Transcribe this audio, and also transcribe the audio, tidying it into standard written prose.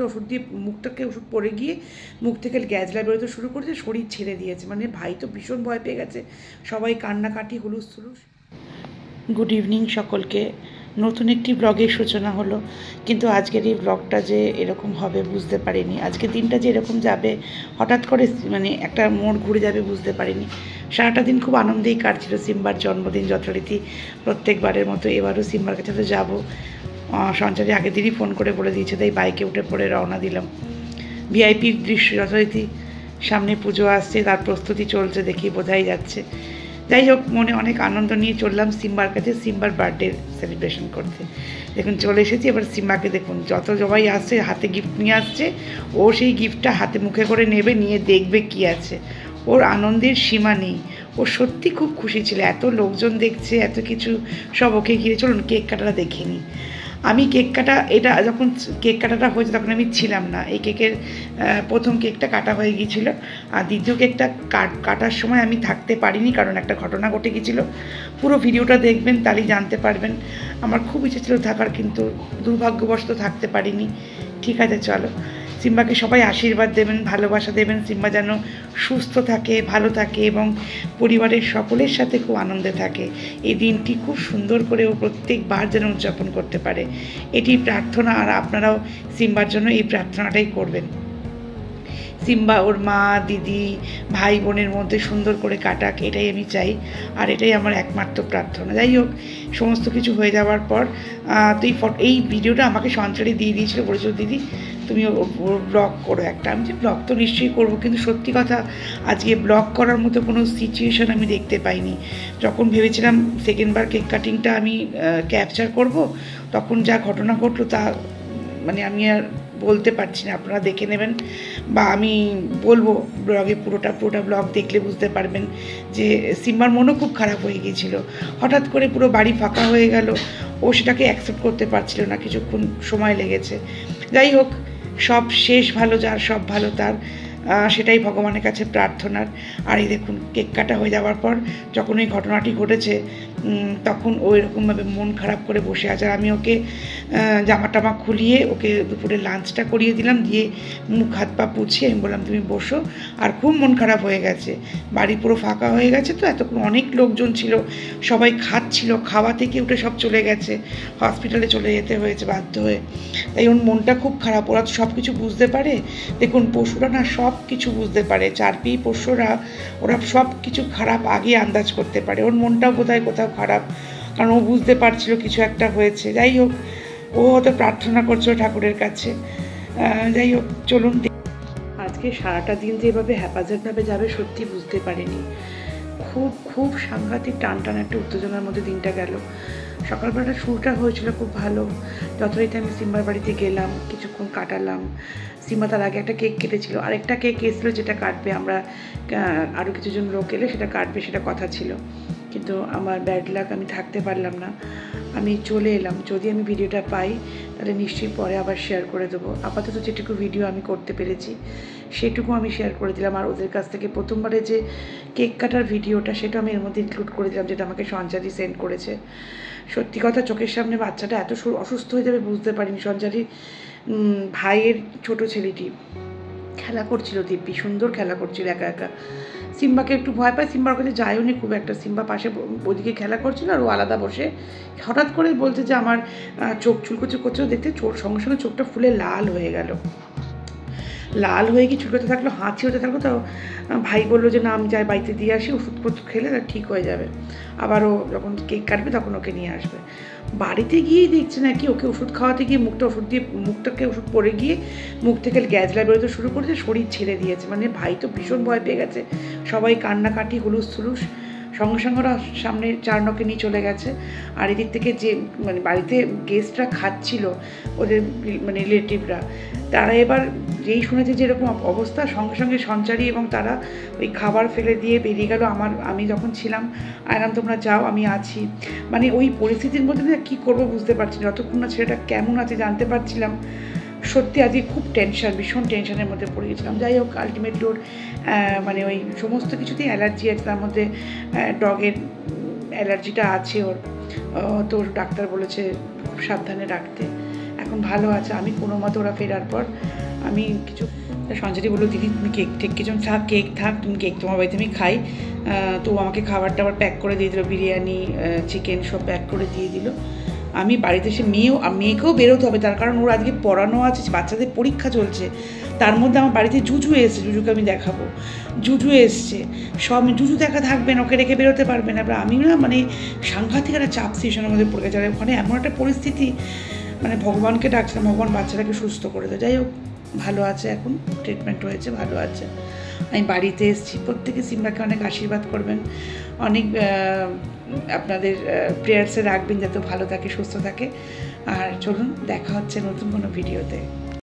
ওষুধ দিয়ে মুখটাকে ওষুধ পড়ে গিয়ে মুখ থেকে গ্যাজলা বেরোতে শুরু করেছে, শরীর ছেড়ে দিয়েছে। মানে ভাই তো ভীষণ ভয় পেয়ে গেছে, সবাই কান্নাকাটি হুলুস থুলুস। গুড ইভিনিং সকলকে। নতুন একটি ব্লগের সূচনা হলো, কিন্তু আজকের এই ব্লগটা যে এরকম হবে বুঝতে পারিনি। আজকের দিনটা যে এরকম যাবে হঠাৎ করে, মানে একটা মোড় ঘুরে যাবে বুঝতে পারিনি। সারাটা দিন খুব আনন্দেই কাটছিল। সিম্বার জন্মদিন যথারীতি প্রত্যেকবারের মতো এবারও সিম্বার কাছে তো যাবো। সঞ্চারী আগের দিনই ফোন করে বলে দিয়েছে, তাই বাইকে উঠে পড়ে রওনা দিলাম। ভিআইপির দৃশ্য যথারীতি, সামনে পুজো আসছে, তার প্রস্তুতি চলছে, দেখি বোঝাই যাচ্ছে। যাই হোক, মনে অনেক আনন্দ নিয়ে চললাম সিম্বার কাছে, সিম্বার বার্থডে সেলিব্রেশন করতে। দেখুন চলে এসেছি। এবার সিম্বাকে দেখুন, যত সবাই আসছে হাতে গিফট নিয়ে আসছে, ও সেই গিফটটা হাতে মুখে করে নেবে, নিয়ে দেখবে কি আছে। ওর আনন্দের সীমা নেই। ও সত্যি খুব খুশি ছিল, এত লোকজন দেখছে, এত কিছু সব ওকে ঘিরে। চলুন কেক কাটাটা দেখে নিই। আমি কেক কাটা, এটা যখন কেক কাটাটা হয়েছে তখন আমি ছিলাম না। এই কেকের প্রথম কেকটা কাটা হয়ে গিয়েছিল, আর দ্বিতীয় কেকটা কাটার সময় আমি থাকতে পারিনি, কারণ একটা ঘটনা ঘটে গিয়েছিল। পুরো ভিডিওটা দেখবেন, তাহলেই জানতে পারবেন। আমার খুব ইচ্ছে ছিল থাকার, কিন্তু দুর্ভাগ্যবশত থাকতে পারিনি। ঠিক আছে, চলো। সিম্বাকে সবাই আশীর্বাদ দেবেন, ভালোবাসা দেবেন। সিম্বা যেন সুস্থ থাকে, ভালো থাকে এবং পরিবারের সকলের সাথে খুব আনন্দে থাকে। এই দিনটি খুব সুন্দর করে ও প্রত্যেকবার যেন উদযাপন করতে পারে, এটি প্রার্থনা। আর আপনারাও সিম্বার জন্য এই প্রার্থনাটাই করবেন। সিম্বা ওর মা, দিদি, ভাই বোনের মধ্যে সুন্দর করে কাটাক, এটাই আমি চাই, আর এটাই আমার একমাত্র প্রার্থনা। যাই হোক, সমস্ত কিছু হয়ে যাওয়ার পর তো এই ভিডিওটা আমাকে সঞ্চারী দিয়ে দিয়েছিল, বলেছিল দিদি তুমি ওর ব্লগ করো একটা। আমি যে ব্লগ তো নিশ্চয়ই করবো, কিন্তু সত্যি কথা আজকে ব্লগ করার মতো কোনো সিচুয়েশান আমি দেখতে পাইনি। যখন ভেবেছিলাম সেকেন্ডবার কেক কাটিংটা আমি ক্যাপচার করব, তখন যা ঘটনা ঘটলো তা মানে আমি আর বলতে পারছি না। আপনারা দেখে নেবেন, বা আমি বলবো ব্লগে, পুরোটা ব্লগ দেখলে বুঝতে পারবেন যে সিম্বার মনও খুব খারাপ হয়ে গিয়েছিল। হঠাৎ করে পুরো বাড়ি ফাঁকা হয়ে গেল, ও সেটাকে অ্যাকসেপ্ট করতে পারছিল না, কিছুক্ষণ সময় লেগেছে। যাই হোক, সব শেষ ভালো যার, সব ভালো তার, সেটাই ভগবানের কাছে প্রার্থনার। আর এই দেখুন, কেক কাটা হয়ে যাওয়ার পর যখন এই ঘটনাটি ঘটেছে, তখন ও এরকমভাবে মন খারাপ করে বসে আছে। আর আমি ওকে জামা টামা খুলিয়ে ওকে দুপুরে লাঞ্চটা করিয়ে দিলাম, দিয়ে মুখ হাত পা পুছিয়ে আমি বললাম তুমি বসো। আর খুব মন খারাপ হয়ে গেছে, বাড়ি পুরো ফাঁকা হয়ে গেছে। তো এতক্ষণ অনেক লোকজন ছিল, সবাই খাচ্ছিল, খাওয়া থেকে উঠে সব চলে গেছে, হসপিটালে চলে যেতে হয়েছে বাধ্য হয়ে। তাই ওর মনটা খুব খারাপ। ওরা তো সব কিছু বুঝতে পারে। দেখুন, পশুরা না সব কিছু বুঝতে পারে, চারপেয়ে পশুরা, ওরা সব কিছু খারাপ আগে আন্দাজ করতে পারে। ওর মনটাও বোধহয় কোথাও খারাপ, কারণ ও বুঝতে পারছিল কিছু একটা হয়েছে। যাই হোক, ও হয়তো প্রার্থনা করছিল ঠাকুরের কাছে। যাই হোক, চলুন। আজকে সারাটা দিন যে এভাবে হ্যাপাজার্ডভাবে যাবে সত্যি বুঝতে পারিনি। খুব খুব সাংঘাতিক টান একটা উত্তেজনার মধ্যে দিনটা গেল। সকালবেলাটা শুরুটা হয়েছিল খুব ভালো। যথারীতি আমি সিম্বার বাড়িতে গেলাম, কিছুক্ষণ কাটালাম। সিম্বা তার আগে একটা কেক কেটেছিল, আরেকটা কেক এসেছিলো যেটা কাটবে, আমরা আরও কিছুজন লোক এলে সেটা কাটবে, সেটা কথা ছিল। কিন্তু আমার ব্যাড লাক, আমি থাকতে পারলাম না, আমি চলে এলাম। যদি আমি ভিডিওটা পাই তাহলে নিশ্চয়ই পরে আবার শেয়ার করে দেবো। আপাতত যেটুকু ভিডিও আমি করতে পেরেছি সেটুকু আমি শেয়ার করে দিলাম। আর ওদের কাছ থেকে প্রথমবারে যে কেক কাটার ভিডিওটা, সেটা আমি এর মধ্যে ইনক্লুড করে দিলাম, যেটা আমাকে সঞ্চারী সেন্ড করেছে। সত্যি কথা, চোখের সামনে বাচ্চাটা এত অসুস্থ হয়ে যাবে বুঝতে পারিনি। সঞ্চারী ভাইয়ের ছোট ছেলেটি খেলা করছিল, দিব্যি সুন্দর খেলা করছিল একা একা। সিম্বাকে একটু ভয় পায়, সিম্বার কাছে যায়ও নি খুব একটা। সিম্বা পাশে ওদিকে খেলা করছিল, আর ও আলাদা বসে। হঠাৎ করে বলছে যে আমার চোখ চুলকোচু করছে, দেখতে সঙ্গে সঙ্গে চোখটা ফুলে লাল হয়ে গেল। লাল হয়ে গিয়ে চুলকোতে থাকলো, হাঁচি হতে থাকলো। তো ভাই বললো যে না, আমি যাই বাড়িতে দিয়ে আসি, ওষুধ খেলে তার ঠিক হয়ে যাবে। আবারও যখন কেক কাটবে তখন ওকে নিয়ে আসবে। বাড়িতে গিয়েই দেখছে নাকি ওকে ওষুধ খাওয়াতে গিয়ে মুখটাকে ওষুধ পড়ে গিয়ে মুখ থেকে গ্যাজলা বেরোতে শুরু করেছে, শরীর ছেড়ে দিয়েছে। মানে ভাই তো ভীষণ ভয় পেয়ে গেছে, সবাই কান্নাকাটি হুলুস থুলুস। সঙ্গে সঙ্গে ওরা সামনে চারণকে নিয়ে চলে গেছে। আর এদিক থেকে যে মানে বাড়িতে গেস্টরা খাচ্ছিল, ওদের মানে রিলেটিভরা, তারা এবার যেই শুনেছে যে এরকম অবস্থা, সঙ্গে সঙ্গে সঞ্চারী এবং তারা ওই খাবার ফেলে দিয়ে বেরিয়ে গেল। আমি যখন ছিলাম আয়নাম তোমরা যাও, আমি আছি। মানে ওই পরিস্থিতির মধ্যে না কী করবো বুঝতে পারছি না। যতক্ষণ না ছেলেটা কেমন আছে জানতে পারছিলাম, সত্যি আজকে খুব ভীষণ টেনশনের মধ্যে পড়ে গেছিলাম। যাই হোক, আলটিমেটলি ওর মানে ওই সমস্ত কিছুতেই অ্যালার্জি আছে, তার মধ্যে ডগের অ্যালার্জিটা আছে ওর। তো ডাক্তার বলেছে খুব সাবধানে রাখতে। এখন ভালো আছে। আমি কোনো মতো ওরা ফেরার পর আমি কিছু সঞ্জয়টি বললো, দিদি তুমি কেক টেক কিছু কেক থাক, তুমি কেক তোমার বাড়িতে আমি খাই। তো আমাকে খাবার টাবার প্যাক করে দিয়ে দিল, বিরিয়ানি চিকেন সব প্যাক করে দিয়ে দিল। আমি বাড়িতে এসে মেয়েকেও বেরোতে হবে, তার কারণ ওর আজকে পড়ানো আছে, বাচ্চাদের পরীক্ষা চলছে। তার মধ্যে আমার বাড়িতে জুজু এসছে, জুজুকে আমি দেখাবো, জুজু এসছে, সব জুজু দেখা থাকবেন, ওকে রেখে বেরোতে পারবেন। এবার আমি না মানে সাংঘাতিক একটা চাপ সিচুয়েশনের মধ্যে পড়ে গেছে। ওখানে এমন একটা পরিস্থিতি, মানে ভগবানকে ডাকছিলাম, ভগবান বাচ্চাটাকে সুস্থ করে দেয়। যাই হোক, ভালো আছে, এখন ট্রিটমেন্ট হয়েছে, ভালো আছে। আমি বাড়িতে এসেছি। প্রত্যেকে সিম্বাকে অনেক আশীর্বাদ করবেন, অনেক আপনাদের প্রেয়ার্সে রাখবেন যাতে ভালো থাকে, সুস্থ থাকে। আর চলুন, দেখা হচ্ছে নতুন কোনো ভিডিওতে।